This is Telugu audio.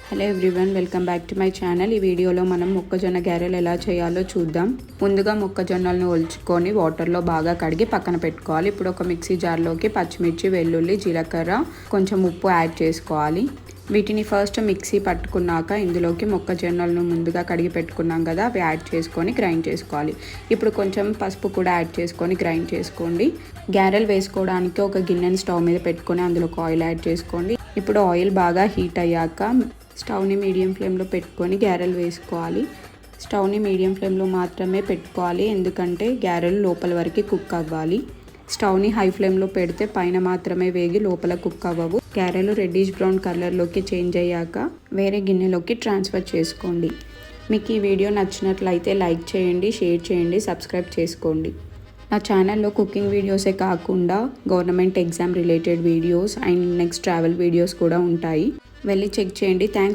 Hello everyone, welcome back to my channel. ఈ వీడియోలో మనం మొక్కజొన్న గారెలు ఎలా చేయాలో చూద్దాం. ముందుగా మొక్కజొన్నలను ఒలుచుకొని వాటర్లో బాగా కడిగి పక్కన పెట్టుకోవాలి. ఇప్పుడు ఒక మిక్సీ జార్లోకి పచ్చిమిర్చి, వెల్లుల్లి, జీలకర్ర, కొంచెం ఉప్పు యాడ్ చేసుకోవాలి. వీటిని ఫస్ట్ మిక్సీ పట్టుకున్నాక ఇందులోకి మొక్కజొన్నలను ముందుగా కడిగి పెట్టుకున్నాం కదా, అవి యాడ్ చేసుకొని గ్రైండ్ చేసుకోవాలి. ఇప్పుడు కొంచెం పసుపు కూడా యాడ్ చేసుకొని గ్రైండ్ చేసుకోండి. గారెలు వేసుకోవడానికి ఒక గిన్నెని స్టవ్ మీద పెట్టుకొని అందులోకి ఆయిల్ యాడ్ చేసుకోండి. ఇప్పుడు ఆయిల్ బాగా హీట్ అయ్యాక స్టవ్ని మీడియం ఫ్లేమ్లో పెట్టుకొని గారెలు వేసుకోవాలి. స్టవ్ని మీడియం ఫ్లేమ్లో మాత్రమే పెట్టుకోవాలి, ఎందుకంటే గారెలు లోపల వరకు కుక్ అవ్వాలి. స్టవ్ని హై ఫ్లేమ్లో పెడితే పైన మాత్రమే వేగి లోపల కుక్ అవ్వవు. గారెలు రెడ్డిష్ బ్రౌన్ కలర్లోకి చేంజ్ అయ్యాక వేరే గిన్నెలోకి ట్రాన్స్ఫర్ చేసుకోండి. మీకు ఈ వీడియో నచ్చినట్లయితే లైక్ చేయండి, షేర్ చేయండి, సబ్స్క్రైబ్ చేసుకోండి. నా ఛానల్లో కుకింగ్ వీడియోసే కాకుండా government exam related videos and next travel videos కూడా ఉంటాయి. వెళ్ళి చెక్ చేయండి. థ్యాంక్స్.